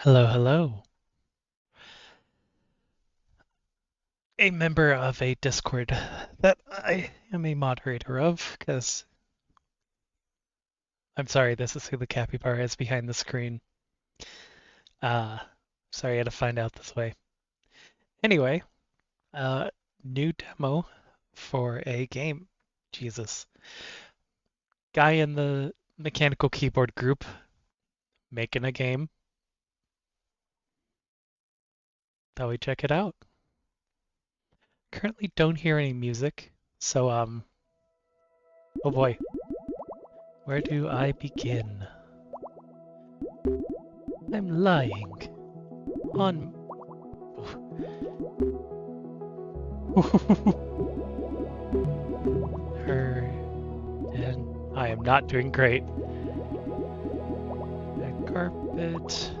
Hello, hello. A member of a Discord that I am a moderator of, because I'm sorry, this is who the capybara is behind the screen. Uh, sorry I had to find out this way. Anyway, uh, new demo for a game. Jesus. Guy in the mechanical keyboard group making a game. Thought we check it out. Currently don't hear any music, so oh boy. Where do I begin? I'm lying on. Her and I am not doing great. The carpet.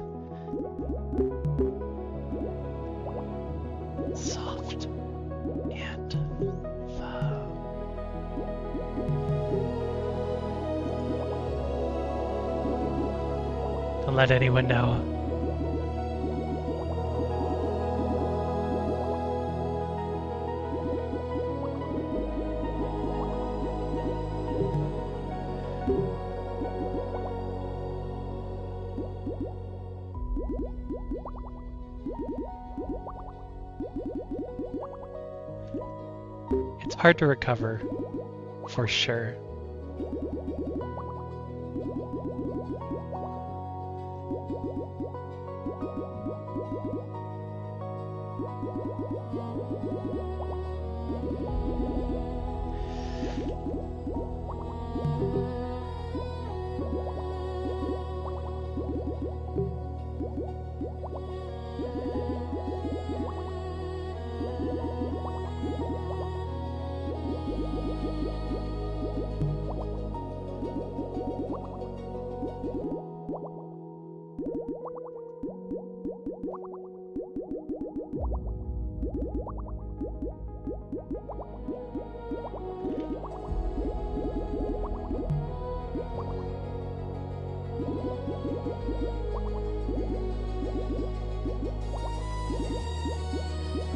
Soft and foul. Don't let anyone know. It's hard to recover, for sure.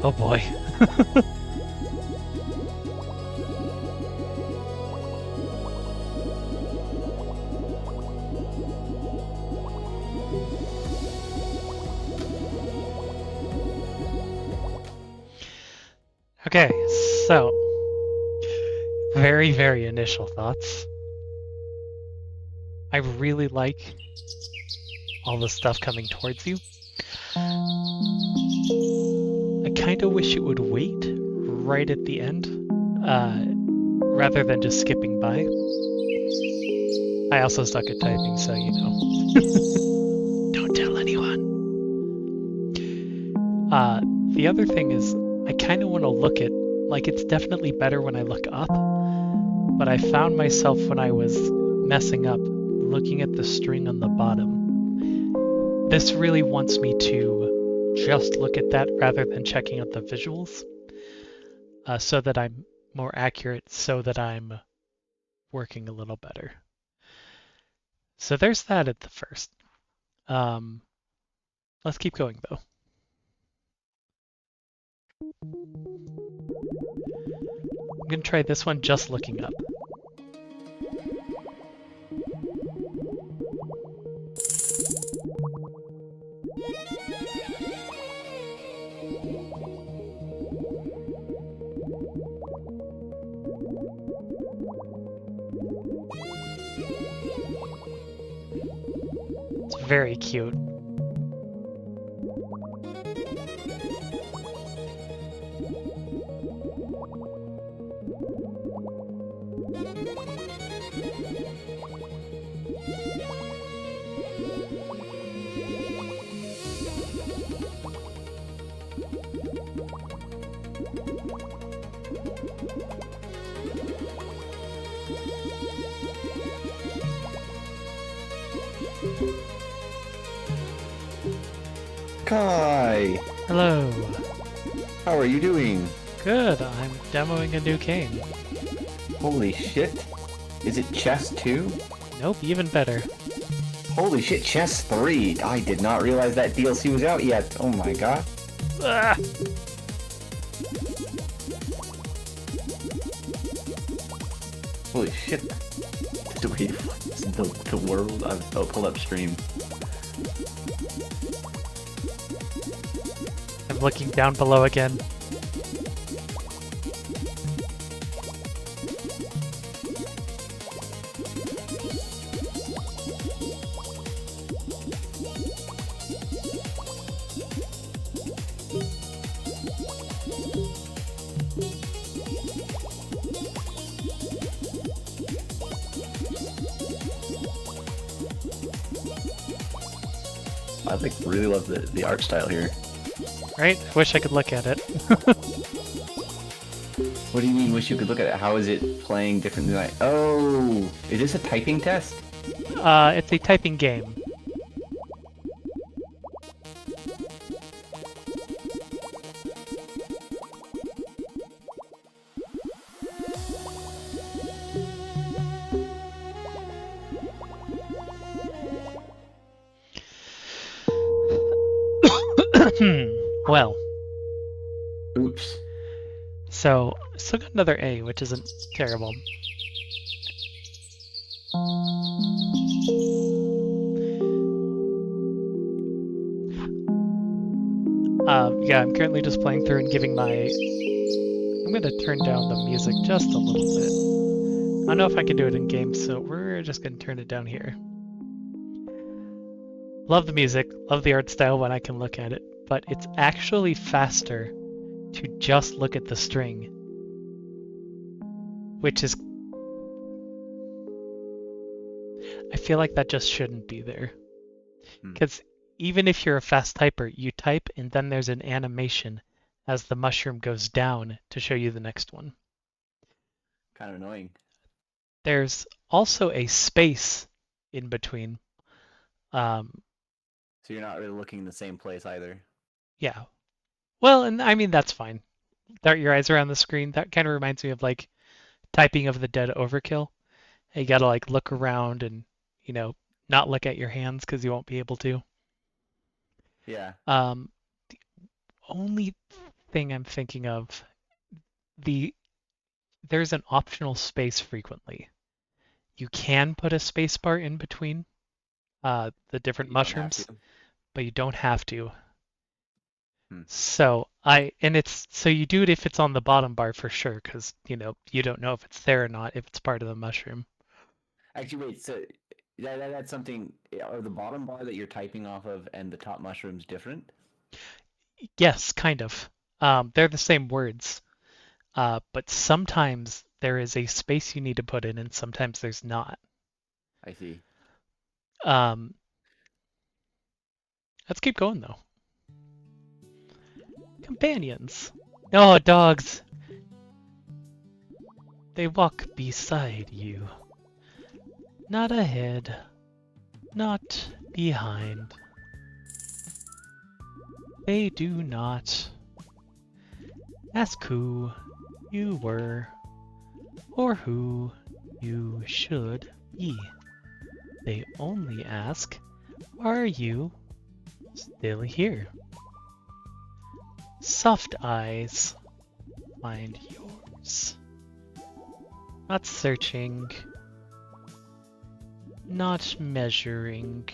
Oh boy. Okay, so very initial thoughts. I really like all the stuff coming towards you. I kind of wish it would wait right at the end, rather than just skipping by. I also suck at typing, so you know. Don't tell anyone. The other thing is, I kind of want to look at, like, it's definitely better when I look up, but I found myself when I was messing up looking at the string on the bottom. This really wants me to just look at that rather than checking out the visuals, so that I'm more accurate, so that I'm working a little better. So there's that at the first. Let's keep going though. I'm gonna try this one just looking up. It's very cute. Kai, Hello. how are you doing? Good, I'm demoing a new game. Holy shit. Is it chess too? Nope, even better. Holy shit, Chess 3! I did not realize that DLC was out yet. Oh my god. Ah! Holy shit. The world. I've pulled up stream. I'm looking down below again. I like really love the art style here. Right? I wish I could look at it. What do you mean? Wish you could look at it? How is it playing differently? Like, oh, is this a typing test? It's a typing game. Well, Oops. so still got another A, which isn't terrible. Yeah, I'm currently just playing through and giving my... I'm gonna turn down the music just a little bit. I don't know if I can do it in game, so we're just gonna turn it down here. Love the music, love the art style when I can look at it, but it's actually faster to just look at the string, which is... I feel like that just shouldn't be there. Because even if you're a fast typer, you type and then there's an animation as the mushroom goes down to show you the next one. Kind of annoying. There's also a space in between. So you're not really looking in the same place either. Yeah. Well, and I mean, that's fine. Dart your eyes around the screen. That kind of reminds me of like typing of the Dead Overkill. You gotta like look around and, you know, not look at your hands because you won't be able to. Yeah. The only thing I'm thinking of, there's an optional space frequently. You can put a space bar in between the different mushrooms, but you don't have to. So you do it if it's on the bottom bar for sure, because you don't know if it's there or not, if it's part of the mushroom. Actually, wait. So that's something. Are the bottom bar that you're typing off of and the top mushrooms different? Yes, kind of. They're the same words, but sometimes there is a space you need to put in, and sometimes there's not. I see. Let's keep going though. Companions. Oh, dogs. They walk beside you. Not ahead, not behind. They do not ask who you were or who you should be. They only ask, are you still here? Soft eyes find yours. Not searching, not measuring,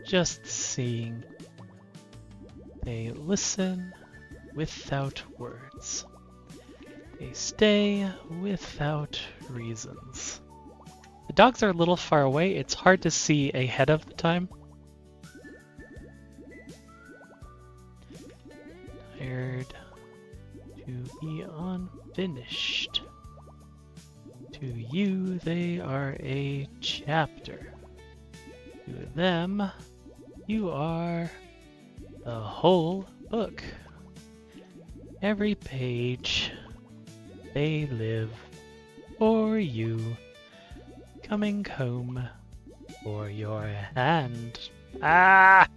just seeing. They listen without words. They stay without reasons. The dogs are a little far away. It's hard to see ahead of the time. Tired to be unfinished. To you, they are a chapter. To them, you are the whole book. Every page, they live for you. Coming home for your hand. Ah!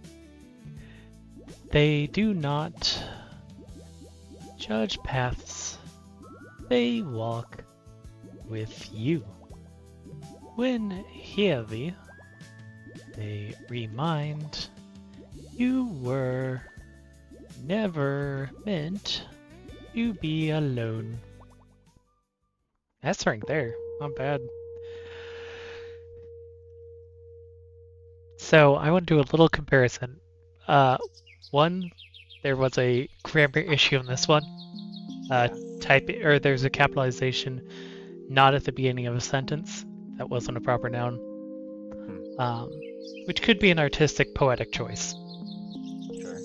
They do not judge paths. They walk with you. When heavy, they remind you were never meant to be alone. That's right there. Not bad. So I want to do a little comparison. One, there was a grammar issue in this one. There's a capitalization not at the beginning of a sentence. That wasn't a proper noun. Which could be an artistic, poetic choice. Sure.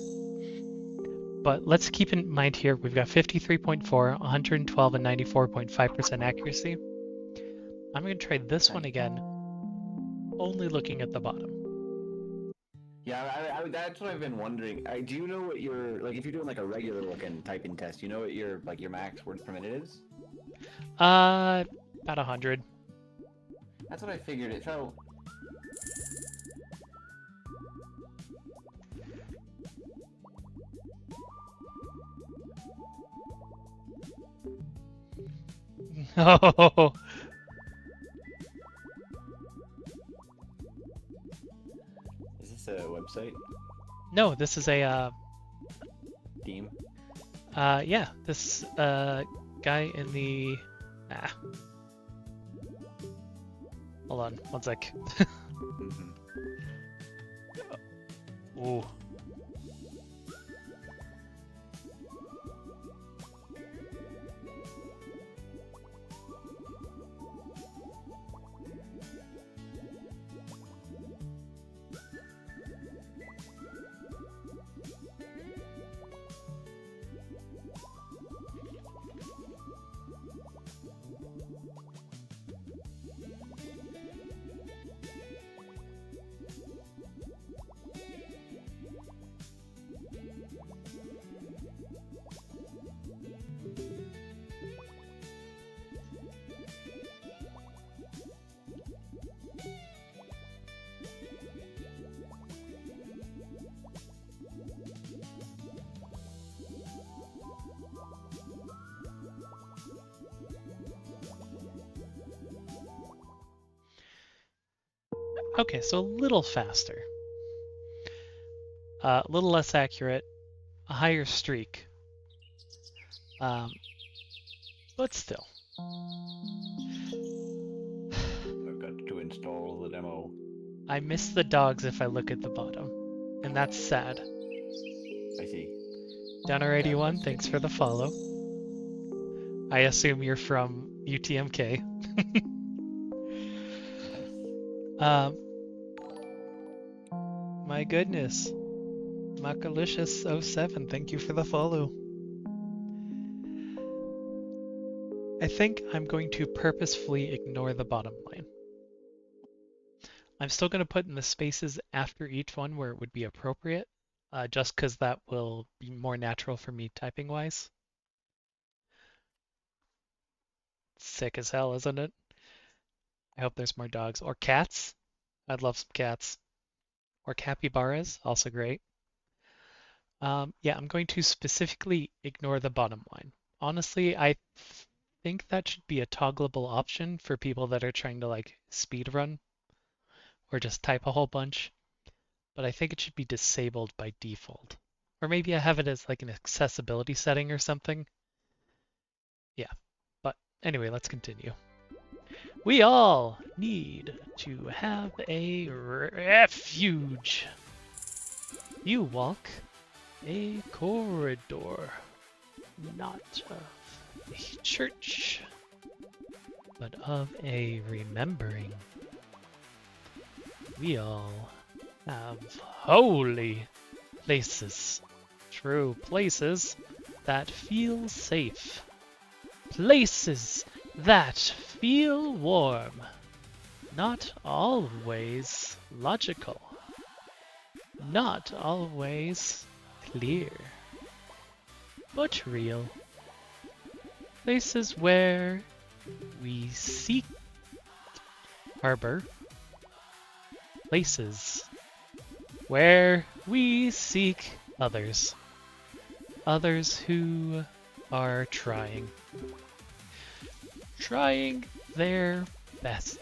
But let's keep in mind here, we've got 53.4, 112, and 94.5% accuracy. I'm going to try this one again, only looking at the bottom. Yeah, that's what I've been wondering. Do you know what your, like, if you're doing like a regular looking typing test, you know what your max words per minute is? About 100. That's what I figured. It felt. Oh. Is this a website? No, this is a Theme? yeah, this guy in the hold on, one sec. Ooh. Okay, so a little faster. A little less accurate, a higher streak. But still. I've got to install the demo. I miss the dogs if I look at the bottom, and that's sad. I see. Donner81, thanks for the follow. I assume you're from UTMK. My goodness. Makalicious07, thank you for the follow. I think I'm going to purposefully ignore the bottom line. I'm still going to put in the spaces after each one where it would be appropriate, just because that will be more natural for me typing-wise. Sick as hell, isn't it? I hope there's more dogs. Or cats. I'd love some cats. Or capybaras, also great. Yeah, I'm going to specifically ignore the bottom line. Honestly, I think that should be a toggleable option for people that are trying to like speed run or just type a whole bunch. But I think it should be disabled by default. Or maybe I have it as like an accessibility setting or something. Yeah, but anyway, let's continue. We all need to have a refuge. You walk a corridor, not of a church, but of a remembering. We all have holy places, true places that feel safe, places that feel warm, not always logical, not always clear, but real. Places where we seek harbor. Places where we seek others. Others who are trying their best.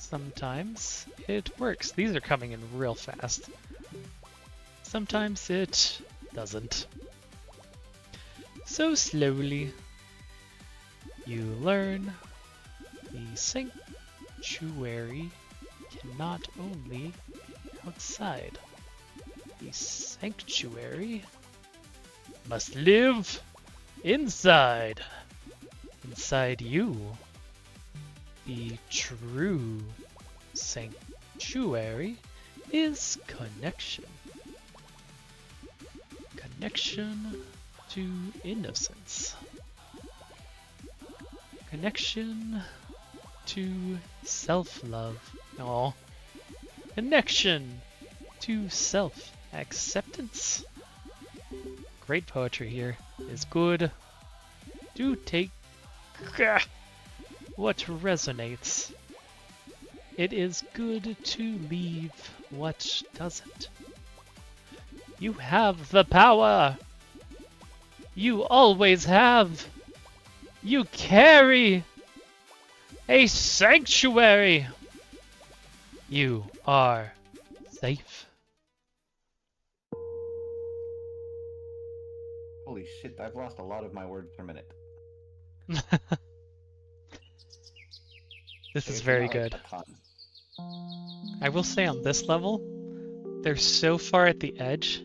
Sometimes it works. These are coming in real fast. Sometimes it doesn't. So slowly, you learn the sanctuary cannot only be outside. The sanctuary must live inside. Inside you. The true sanctuary is connection. Connection to innocence. Connection to self-love. Oh. Connection to self-acceptance. Great poetry here is good. Do take what resonates. It is good to leave what doesn't. You have the power. You always have. You carry a sanctuary. You are safe. Holy shit, I've lost a lot of my words per minute. This is very good. I will say on this level, they're so far at the edge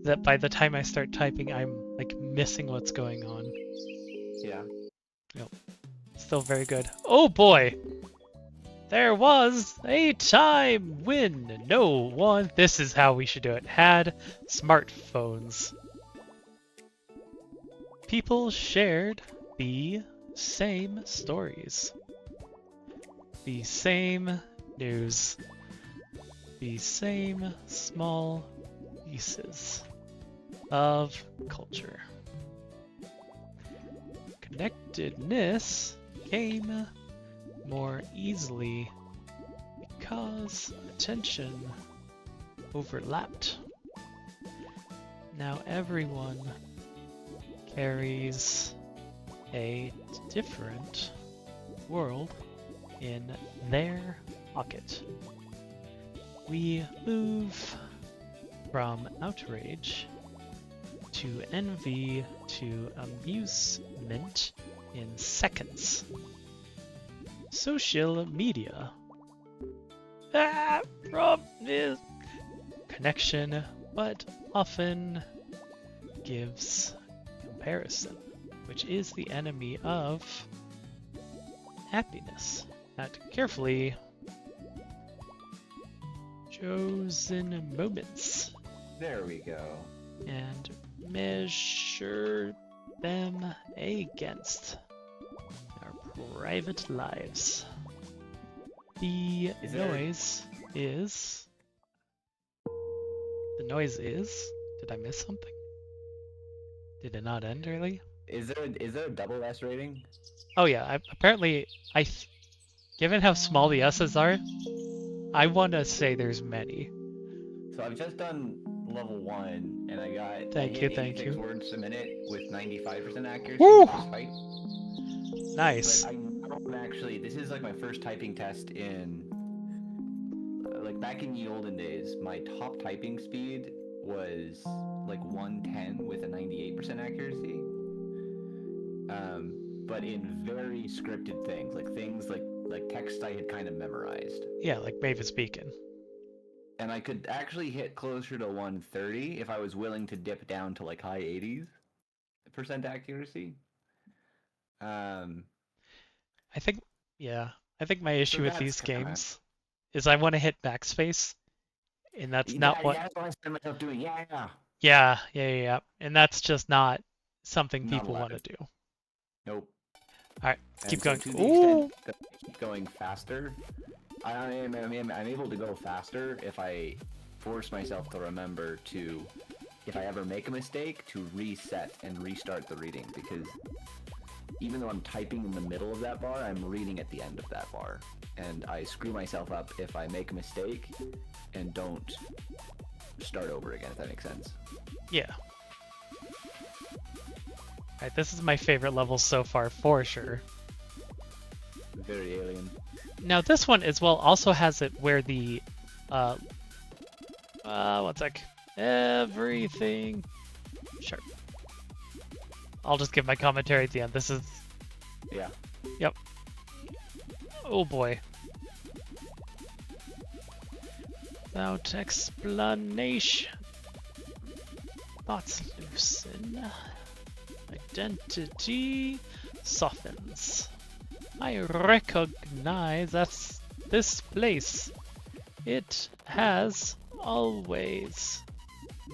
that by the time I start typing, I'm like missing what's going on. Yeah. Yep. Still very good. Oh boy! There was a time when no one, this is how we should do it, had smartphones. People shared the same stories. The same news. The same small pieces of culture. Connectedness came more easily because attention overlapped. Now everyone carries a different world in their pocket. We move from outrage to envy to amusement in seconds. Social media. Promise connection, but often gives comparison, which is the enemy of happiness. At carefully chosen moments. There we go. And measure them against our private lives. The noise is... Did I miss something? Did it not end early? Is there a double S rating? Oh yeah, apparently given how small the S's are, I want to say there's many. So I've just done level 1, and I got Thank you. words a minute with 95% accuracy. Woo! Fight. Nice. But I don't actually. This is like my first typing test in. Like back in the olden days, my top typing speed was like 110 with a 98% accuracy. But in very scripted things like text I had kind of memorized. Yeah, like Mavis Beacon. And I could actually hit closer to 130 if I was willing to dip down to like high 80s% accuracy. I think my issue with these games is I want to hit backspace, and that's not what. Yeah, that's what I find myself doing. Yeah. And that's just not something Not people allowed. want to do. Nope. All right, let's keep going. To the extent that I keep going faster, I'm able to go faster if I force myself to remember to, if I ever make a mistake, to reset and restart the reading, because even though I'm typing in the middle of that bar, I'm reading at the end of that bar, and I screw myself up if I make a mistake and don't start over again, if that makes sense. Yeah. Alright, this is my favorite level so far, for sure. Very alien. Now this one as well also has it where the one sec. Everything. Sure. I'll just give my commentary at the end. This is. Yeah. Yep. Oh boy. Without explanation. Thoughts loosen. Identity softens. I recognize this place. It has always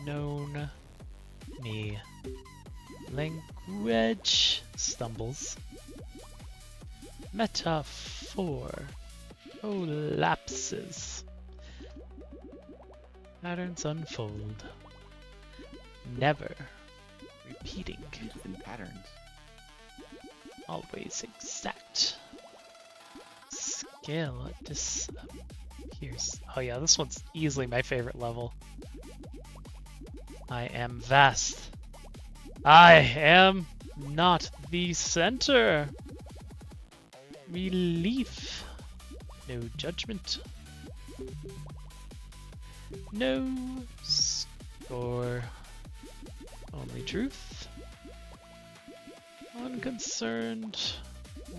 known me. Language stumbles. Metaphor collapses. Patterns unfold. Never repeating. Interesting patterns. Always exact. Scale disappears. Oh yeah, this one's easily my favorite level. I am vast. I am not the center. Relief. No judgment. No score. Only truth. Unconcerned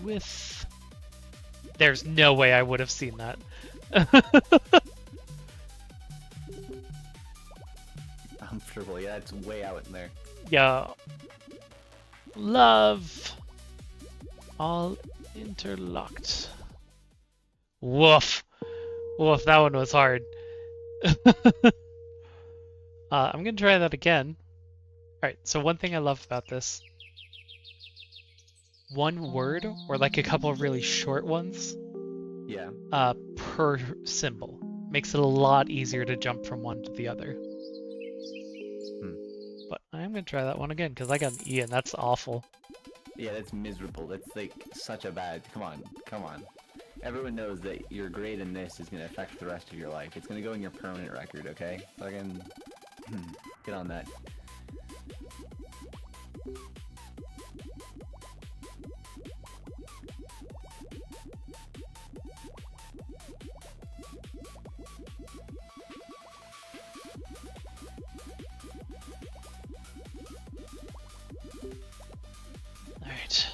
with... There's no way I would have seen that. Comfortable, yeah, it's way out in there. Yeah. Love. All interlocked. Woof. Woof, that one was hard. I'm gonna try that again. Alright, so one thing I love about this. One word, or like a couple of really short ones, Yeah. per symbol. Makes it a lot easier to jump from one to the other. But I'm gonna try that one again, because I got an E and that's awful. Yeah, that's miserable. That's like such a bad... Come on, come on. Everyone knows that your grade in this is going to affect the rest of your life. It's going to go in your permanent record, okay? Fucking... Get on that. Alright.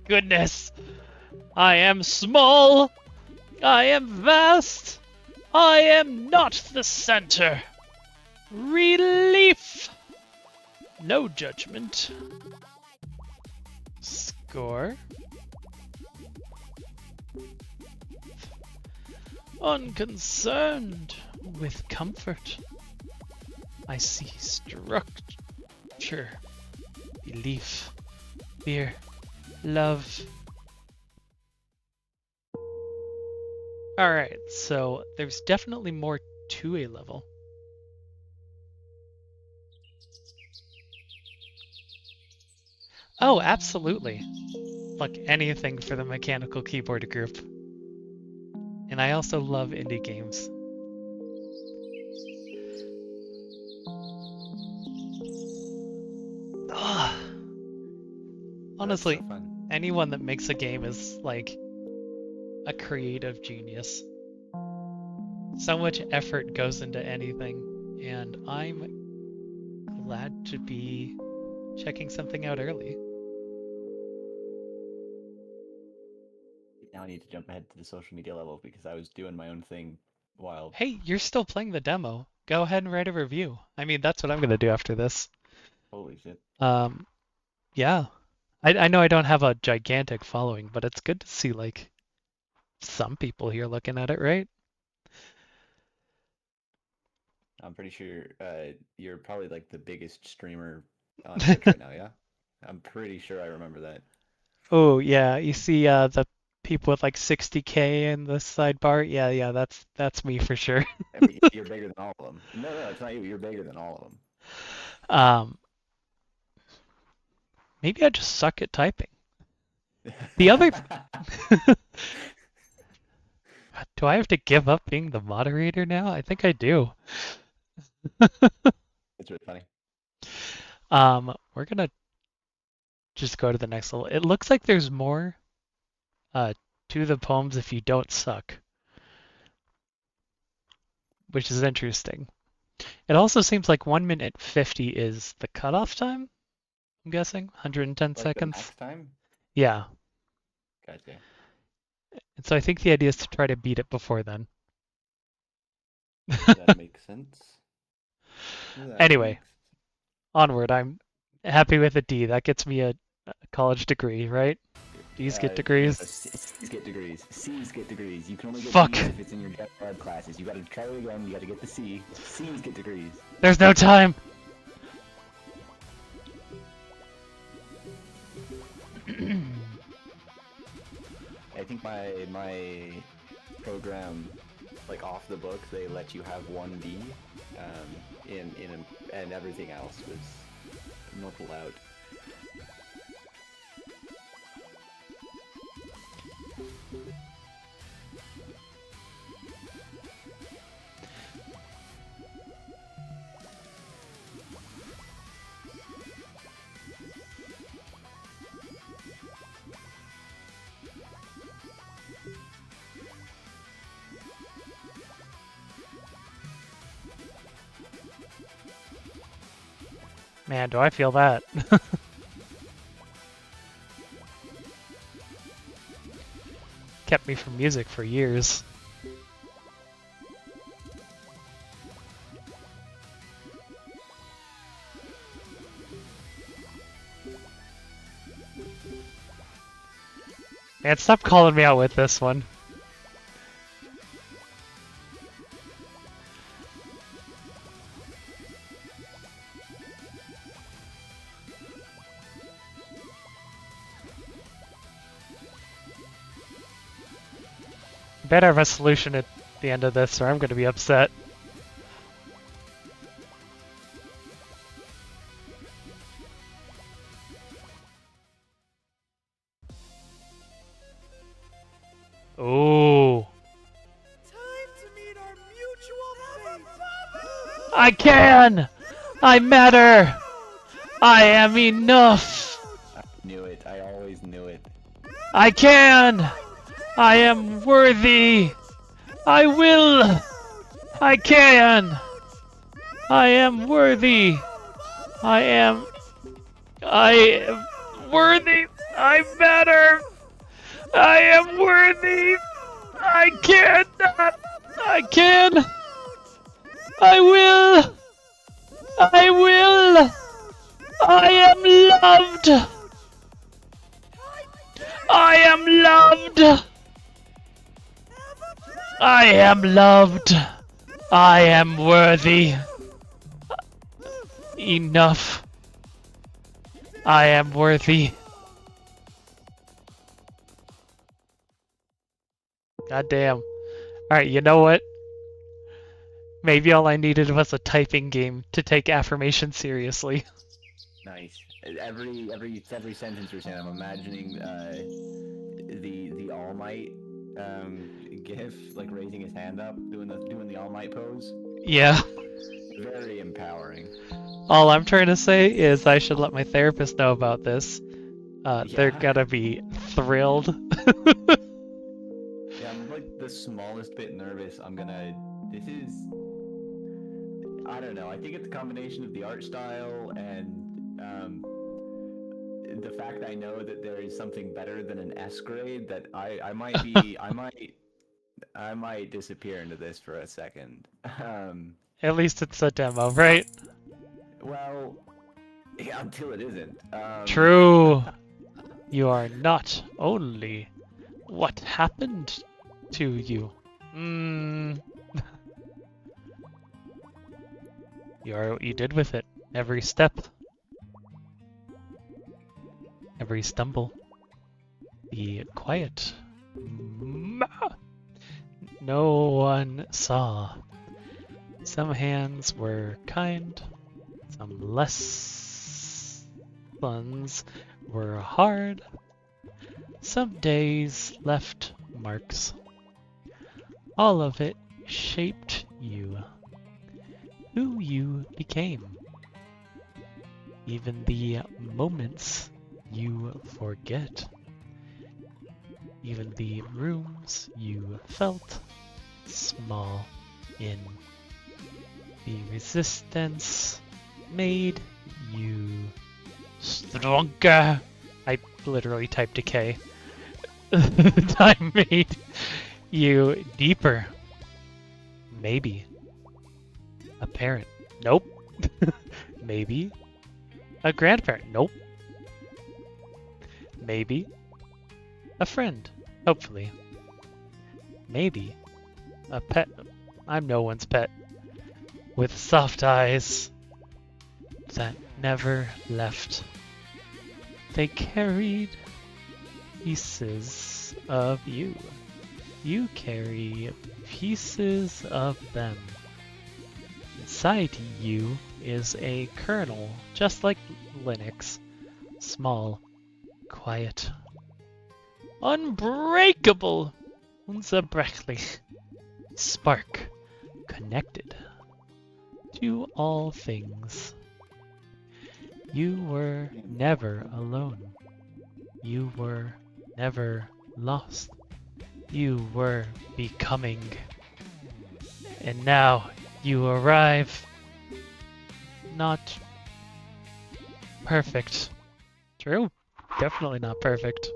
Goodness! I am small! I am vast! I am not the center! Relief! No judgment. Score. Unconcerned with comfort. I see structure. Belief. Fear. Love. Alright, so there's definitely more to a level. Oh, absolutely. Look, anything for the mechanical keyboard group. And I also love indie games. Ugh. Honestly, That's so fun. anyone that makes a game is like a creative genius. So much effort goes into anything, and I'm glad to be checking something out early. Now I need to jump ahead to the social media level because I was doing my own thing while... Hey, you're still playing the demo. Go ahead and write a review. I mean, that's what I'm gonna do after this. Holy shit. Yeah. I know I don't have a gigantic following, but it's good to see like some people here looking at it, right? I'm pretty sure you're probably like the biggest streamer on Twitch right now, yeah? I'm pretty sure I remember that. Oh yeah, you see the people with like 60K in the sidebar? Yeah, yeah, that's me for sure. I mean, you're bigger than all of them. No, no, it's not you. You're bigger than all of them. Um, maybe I just suck at typing. The other Do I have to give up being the moderator now? I think I do. It's really funny. We're gonna just go to the next level. It looks like there's more uh to the poems if you don't suck, which is interesting. It also seems like 1 minute 50 is the cutoff time, I'm guessing. 110 Like the seconds. max time? Yeah. Gotcha. And so I think the idea is to try to beat it before then. That makes sense. That Anyway, makes onward. I'm happy with a D. That gets me a college degree, right? D's get no, degrees. C's get degrees. C's get degrees. You can only get Fuck! D's if it's in your general ed classes. You gotta try it again. You gotta get the C. C's get degrees. There's no time! I think my program, like off the books, they let you have one D, and everything else was not allowed. Man, do I feel that. Kept me from music for years. Man, stop calling me out with this one. Better have a solution at the end of this or I'm gonna be upset. Ooh. I can! I matter! I am enough! I knew it. I always knew it. I can! I am worthy! I will! I can! I am worthy! I am worthy! I matter! I am worthy! I cannot! I can! I will! I will! I am loved! I am loved! I am loved! I am worthy! Enough! I am worthy! God damn. Alright, you know what? Maybe all I needed was a typing game to take affirmation seriously. Nice. Every sentence you're saying, I'm imagining the All Might gif, like raising his hand up, doing the All Might pose. Yeah. Very empowering. All I'm trying to say is I should let my therapist know about this. They're Yeah. gonna be thrilled. Yeah, I'm like the smallest bit nervous. This is, I don't know. I think it's a combination of the art style and the fact I know that there is something better than an S grade that I might be I might disappear into this for a second. At least it's a demo, right? Well, yeah, until it isn't. True. You are not only what happened to you. You are what you did with it. Every step. Every stumble. Be quiet. No one saw. Some hands were kind, some less ones were hard. Some days left marks. All of it shaped you, who you became. Even the moments you forget. Even the rooms you felt small in. The resistance made you stronger. I literally typed a K. Time made you deeper. Maybe. A parent. Nope. Maybe. A grandparent. Nope. Maybe. A friend. Hopefully. Maybe. A pet. I'm no one's pet. With soft eyes that never left. They carried pieces of you. You carry pieces of them. Inside you is a kernel, just like Linux. Small, quiet, unbreakable, unzerbrechlich. Spark, connected to all things. You were never alone. You were never lost. You were becoming. And now you arrive. Not perfect. True. Definitely not perfect.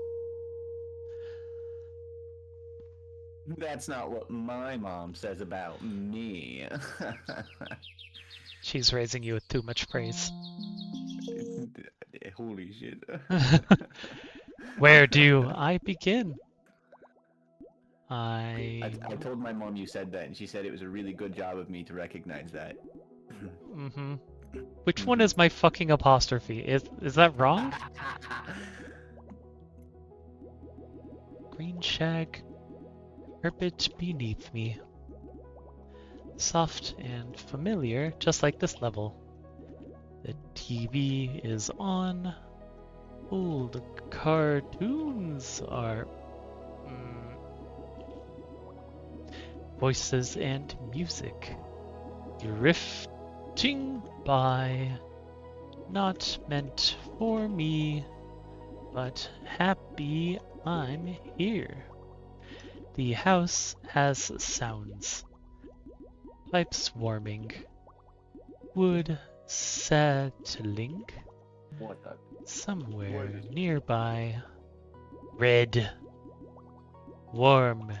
That's not what my mom says about me. She's raising you with too much praise. Holy shit. Where do I begin? I told my mom you said that, and she said it was a really good job of me to recognize that. Mm-hmm. Which one is my fucking apostrophe? Is that wrong? Green shag, carpet beneath me. Soft and familiar, just like this level. The TV is on. Old cartoons are... voices and music. Drifting by. Not meant for me, but happy I'm here. The house has sounds. Pipes warming. Wood settling. What the? Somewhere nearby. Red. Warm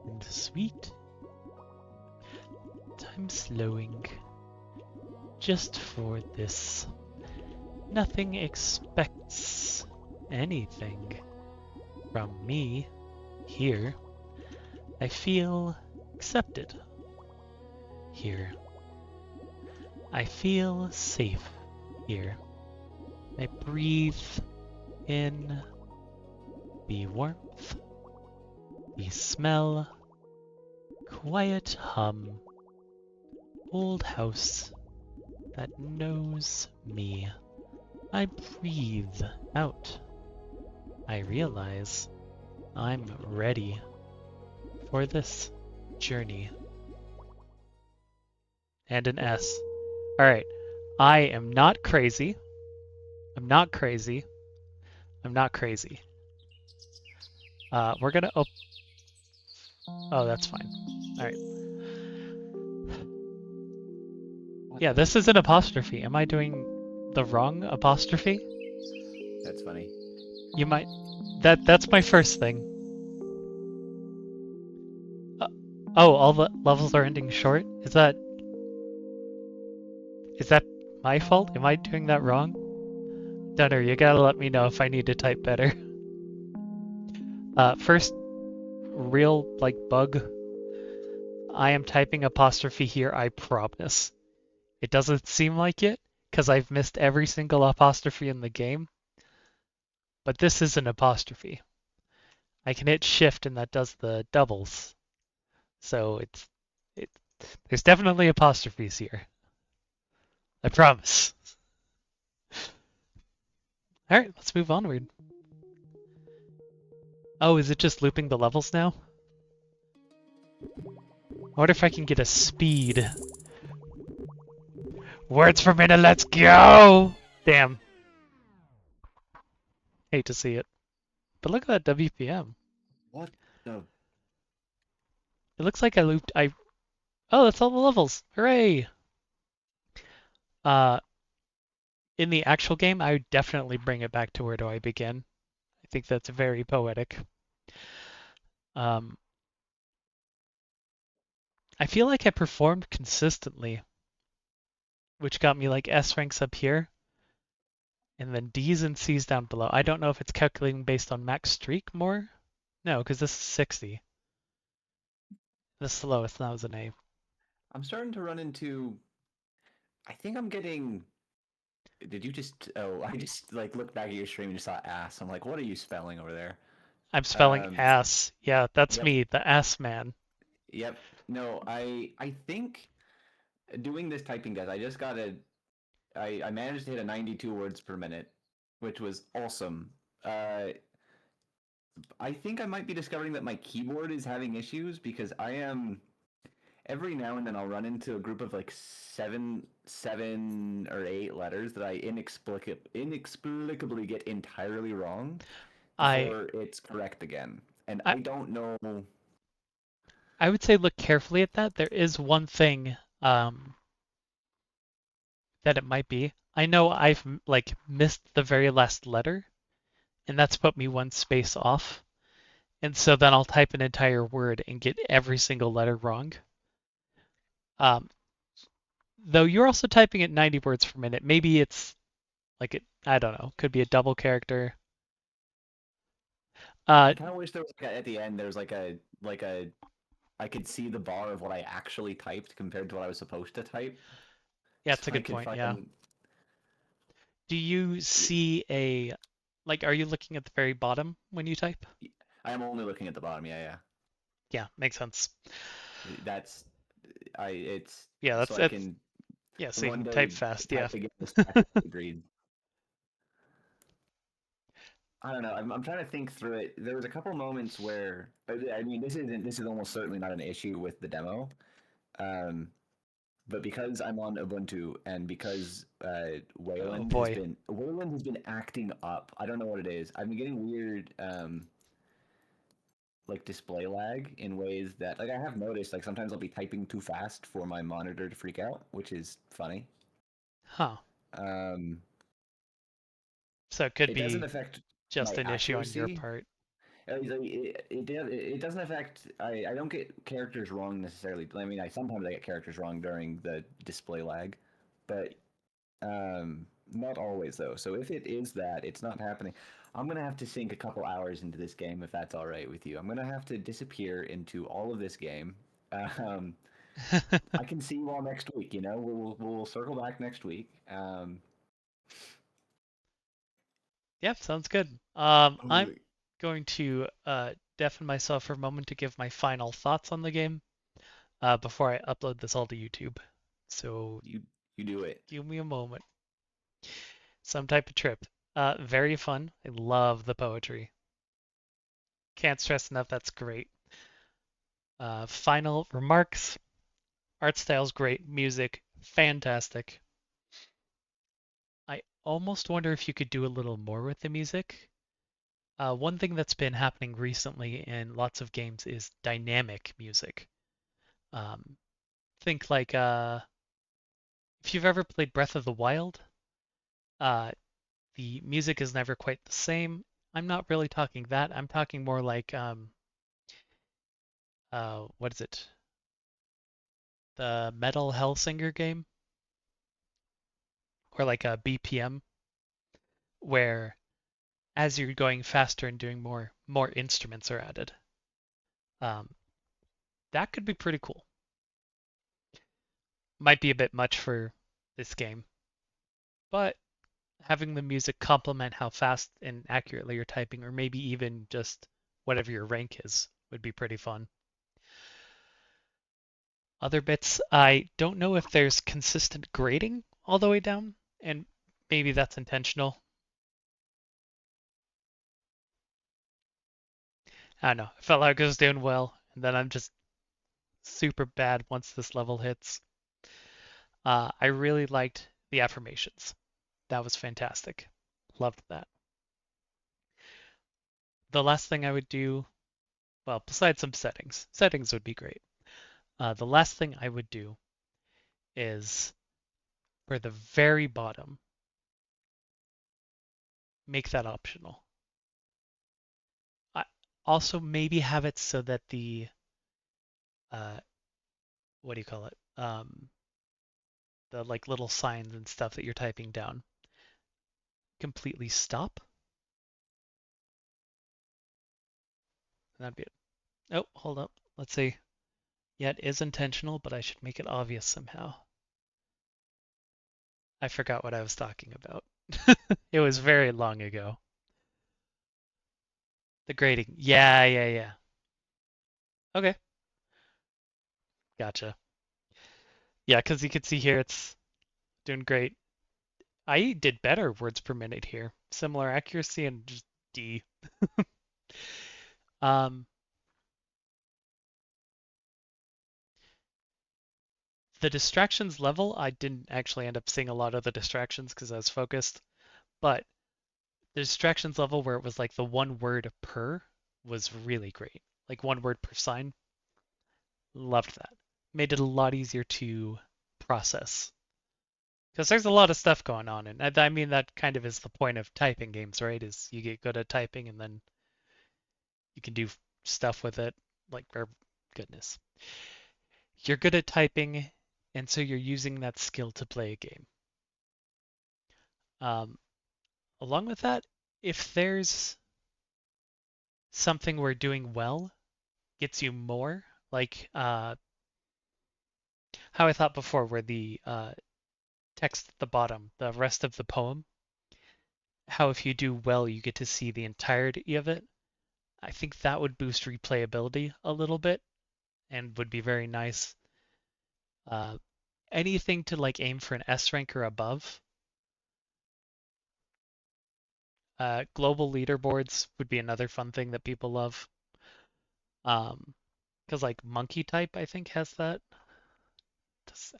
and sweet. Time slowing. Just for this. Nothing expects anything from me here. I feel accepted here. I feel safe here. I breathe in the warmth, the smell, quiet hum, old house that knows me. I breathe out. I realize I'm ready for this journey. And an S. Alright, I am not crazy. I'm not crazy. I'm not crazy. We're gonna oh, that's fine. Alright. Yeah, this is an apostrophe. Am I doing the wrong apostrophe? That's funny. You might... That's my first thing. Oh, all the levels are ending short? Is that my fault? Am I doing that wrong? Dunner, you gotta let me know if I need to type better. First real like bug. I am typing apostrophe here, I promise. It doesn't seem like it because I've missed every single apostrophe in the game, but this is an apostrophe. I can hit shift and that does the doubles. So it there's definitely apostrophes here. I promise. All right, let's move onward. Oh, is it just looping the levels now? I wonder if I can get a speed. Words per minute, let's go! Damn. Hate to see it. But look at that WPM. What the? It looks like I looped. Oh, that's all the levels. Hooray! Uh, in the actual game, I would definitely bring it back to where do I begin. I think that's very poetic. Um, I feel like I performed consistently, which got me like S ranks up here, and then D's and C's down below. I don't know if it's calculating based on max streak more. No, because this is 60. This is the lowest, and that was an A. I'm starting to run into. I think I'm getting. Did you just? Oh, I just like looked back at your stream and just saw ass. I'm like, what are you spelling over there? I'm spelling Um, ass. Yeah, that's yep, me, the ass man. yep. No, I think doing this typing test, I just got a. I managed to hit a 92 words per minute, which was awesome. I think I might be discovering that my keyboard is having issues because I am every now and then I'll run into a group of like seven or eight letters that I inexplicably get entirely wrong I before it's correct again. And I I don't know. I would say look carefully at that. There is one thing that it might be. I know I've like missed the very last letter, and that's put me one space off. And so then I'll type an entire word and get every single letter wrong. Um, though you're also typing at 90 words per minute. Maybe it's like I don't know, could be a double character. I Uh, kind of wish there was like at the end there's like a I could see the bar of what I actually typed compared to what I was supposed to type, yeah, so it's a I good could point. Yeah. fucking. Do you see are you looking at the very bottom when you type? I am only looking at the bottom. Yeah, Yeah, makes sense. yeah. That's I. It's Yeah, so I that's can yeah, so you one can type day fast. Yeah. type again the stack of agreed. I don't know. I'm trying to think through it. There was a couple moments where I mean this is almost certainly not an issue with the demo. Um, but because I'm on Ubuntu and because Oh Wayland boy. Wayland has been acting up. I don't know what it is. I've been getting weird like display lag in ways that like I have noticed like sometimes I'll be typing too fast for my monitor to freak out, which is funny. Huh. Um, So it could it doesn't be affect just my an issue on your accuracy. part. It doesn't affect. I don't get characters wrong necessarily. I mean, I sometimes I get characters wrong during the display lag, but not always though. So if it is that it's not happening, I'm gonna have to sink a couple hours into this game if that's all right with you. I'm gonna have to disappear into all of this game. Um, I can see you all next week. You know, we'll circle back next week. Yep, sounds good. I'm Oh, going to deafen myself for a moment to give my final thoughts on the game before I upload this all to YouTube. So you you do it. give me a moment. Some type of trip. Very fun. I love the poetry. Can't stress enough, that's great. Final remarks. Art style's great. Music, fantastic. I almost wonder if you could do a little more with the music. One thing that's been happening recently in lots of games is dynamic music. Um, think like if you've ever played Breath of the Wild, uh, the music is never quite the same. I'm not really talking that. I'm talking more like what is it? The Metal Hellsinger game, or like a BPM, where as you're going faster and doing more instruments are added. Um, that could be pretty cool. Might be a bit much for this game, but having the music complement how fast and accurately you're typing, or maybe even just whatever your rank is, would be pretty fun. Other bits, I don't know if there's consistent grading all the way down, and maybe that's intentional. I don't know. I felt like I was doing well, and then I'm just super bad once this level hits. I really liked the affirmations. That was fantastic. Loved that. The last thing I would do, well, besides some settings would be great. The last thing I would do is for the very bottom, make that optional. I also maybe have it so that the uh, what do you call it? The like little signs and stuff that you're typing down completely stop. That'd be it. Oh, hold up. Let's see. Yeah, it is intentional, but I should make it obvious somehow. I forgot what I was talking about. It was very long ago. The grading. Yeah, yeah, yeah. Okay, gotcha. Yeah, because you can see here it's doing great. I did better words per minute here. Similar accuracy and just D. Um, the distractions level, I didn't actually end up seeing a lot of the distractions because I was focused, but the distractions level where it was like the one word per was really great. Like one word per sign. Loved that. Made it a lot easier to process. Because there's a lot of stuff going on, and I mean that kind of is the point of typing games, right? Is you get good at typing and then you can do stuff with it. Like, or goodness, you're good at typing, and so you're using that skill to play a game. Um, Along with that, if there's something we're doing well gets you more, like how I thought before, where the text at the bottom, the rest of the poem, how if you do well, you get to see the entirety of it. I think that would boost replayability a little bit and would be very nice. Uh, Anything to like aim for an S rank or above. Global leaderboards would be another fun thing that people love. Because like Monkey Type, I think has that.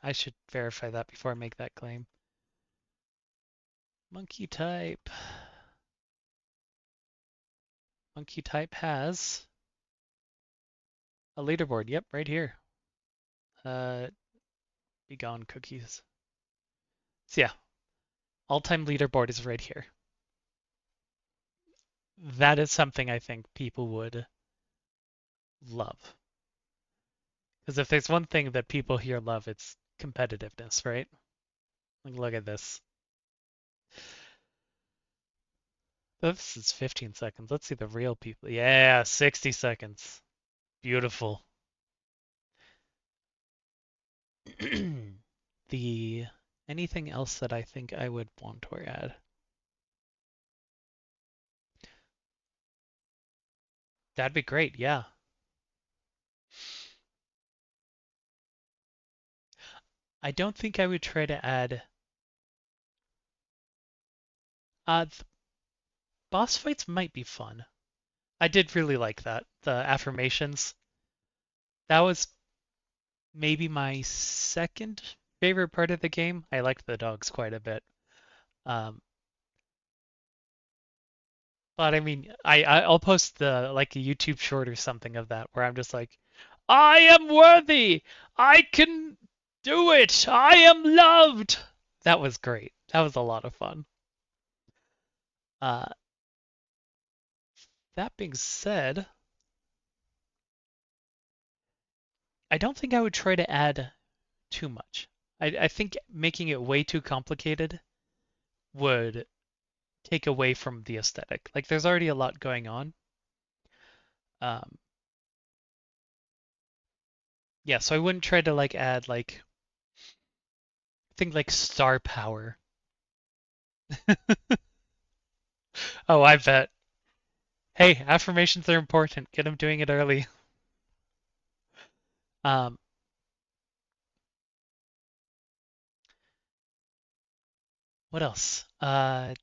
I should verify that before I make that claim. Monkey Type. Monkey Type has a leaderboard. Yep, right here. Uh, Be gone cookies. So yeah, all-time leaderboard is right here. That is something I think people would love. Because if there's one thing that people here love, it's competitiveness, right? Like, look at this. This is 15 seconds. Let's see the real people. Yeah, 60 seconds. Beautiful. The anything else that I think I would want to add? That'd be great, yeah. I don't think I would try to add boss fights might be fun. I did really like that. The affirmations. That was maybe my second favorite part of the game. I liked the dogs quite a bit. Um, but I mean, I'll post the like a YouTube short or something of that where I'm just like, I am worthy. I can do it. I am loved. That was great. That was a lot of fun. Uh, that being said, I don't think I would try to add too much. I think making it way too complicated would take away from the aesthetic. Like there's already a lot going on. Um, yeah, so I wouldn't try to like add like think like star power. Oh, I bet. Hey, affirmations are important. Get them doing it early. Um, what else? Yeah,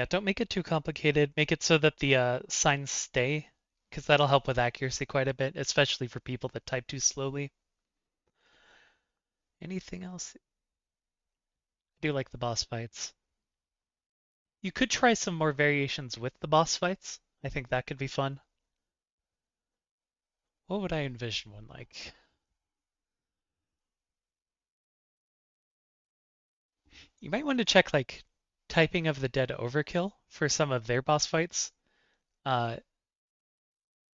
don't make it too complicated. Make it so that the signs stay, because that'll help with accuracy quite a bit, especially for people that type too slowly. Anything else? I do like the boss fights. You could try some more variations with the boss fights. I think that could be fun. What would I envision one like? You might want to check like Typing of the Dead Overkill for some of their boss fights. Uh,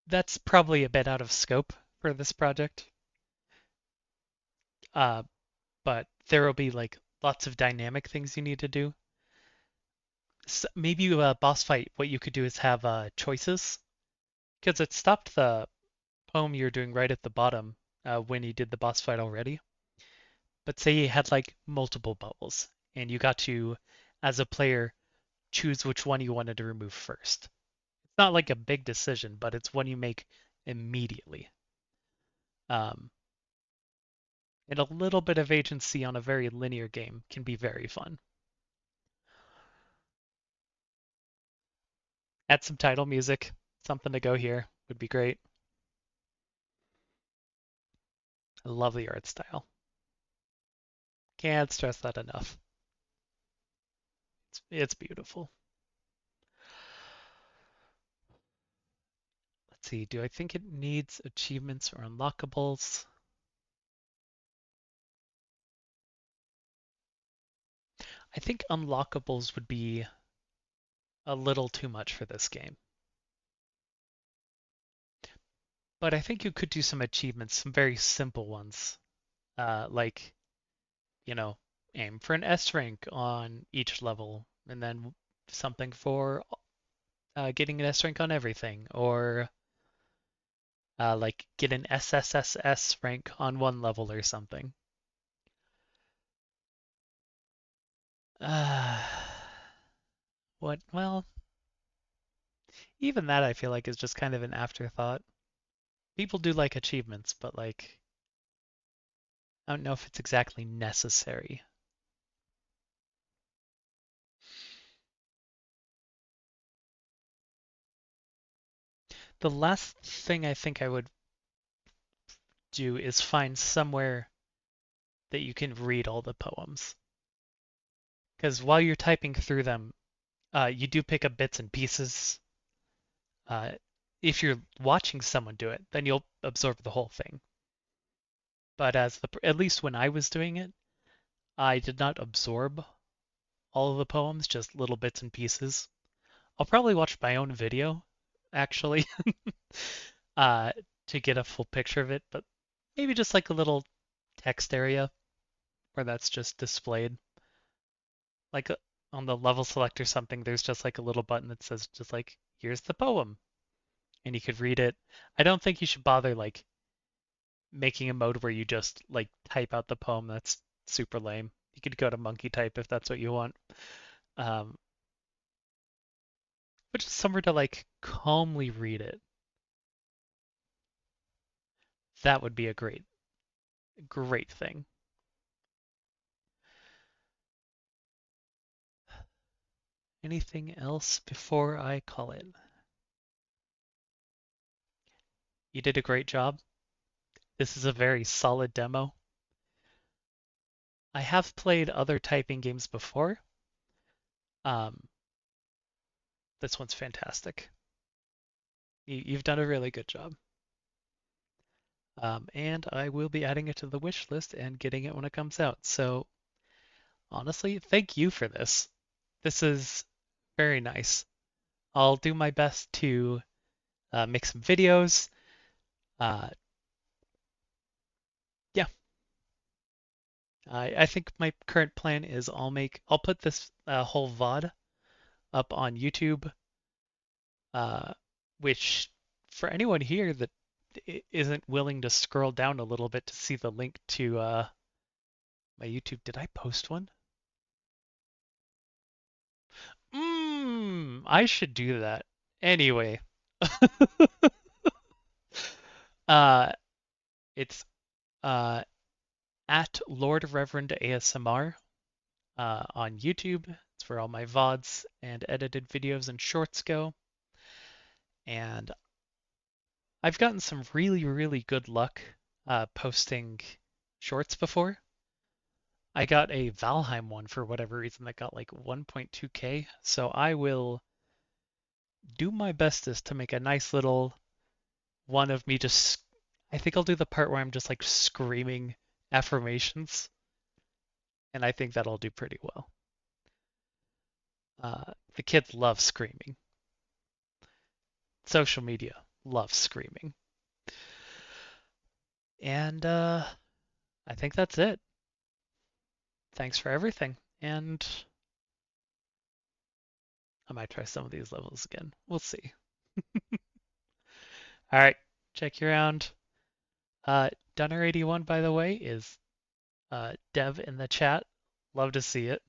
that's probably a bit out of scope for this project. Uh, but there will be like lots of dynamic things you need to do. So maybe a boss fight, what you could do is have choices, because it stopped the poem you're doing right at the bottom when you did the boss fight already. But say you had like multiple bubbles, and you got to, as a player, choose which one you wanted to remove first. It's not like a big decision, but it's one you make immediately. Um, and a little bit of agency on a very linear game can be very fun. Add some title music, something to go here would be great. I love the art style. Can't stress that enough. It's beautiful. Let's see, do I think it needs achievements or unlockables? I think unlockables would be a little too much for this game. But I think you could do some achievements, some very simple ones, like, you know, aim for an S rank on each level, and then something for getting an S rank on everything, or like get an SSSS rank on one level or something. Uh, what? Well, even that I feel like is just kind of an afterthought. People do like achievements, but like, I don't know if it's exactly necessary. The last thing I think I would do is find somewhere that you can read all the poems. Because while you're typing through them, you do pick up bits and pieces. Uh, if you're watching someone do it, then you'll absorb the whole thing. But at least when I was doing it, I did not absorb all of the poems, just little bits and pieces. I'll probably watch my own video, actually, uh, to get a full picture of it, but maybe just like a little text area where that's just displayed. Like on the level select or something, there's just like a little button that says just like, here's the poem, and you could read it. I don't think you should bother like making a mode where you just like type out the poem. That's super lame. You could go to monkey type if that's what you want. Um, but just somewhere to like calmly read it. That would be a great thing. Anything else before I call it? You did a great job. This is a very solid demo. I have played other typing games before. Um, this one's fantastic. You've done a really good job. And I will be adding it to the wish list and getting it when it comes out. So honestly, thank you for this. This is very nice. I'll do my best to make some videos. Uh, yeah, I think my current plan is I'll put this whole VOD up on YouTube, uh, which for anyone here that isn't willing to scroll down a little bit to see the link to my YouTube, did I post one? I should do that. Anyway, uh, it's uh, at Lord Reverend ASMR on YouTube. It's where all my VODs and edited videos and shorts go. And I've gotten some really, really good luck posting shorts before. I got a Valheim one for whatever reason that got like 1.2K. So I will do my bestest to make a nice little one of me just. I think I'll do the part where I'm just like screaming affirmations, and I think that'll do pretty well. The kids love screaming. Social media loves screaming. And I think that's it. Thanks for everything. And I might try some of these levels again. We'll see. All right, check you around. Dunner81, by the way, is Dev in the chat. Love to see it.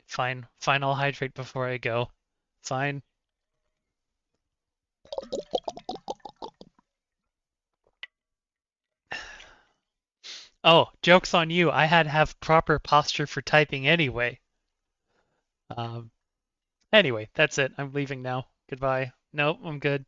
Fine, I'll hydrate before I go. Fine. Oh, joke's on you. I had to have proper posture for typing anyway. Anyway, that's it. I'm leaving now. Goodbye. Nope, I'm good.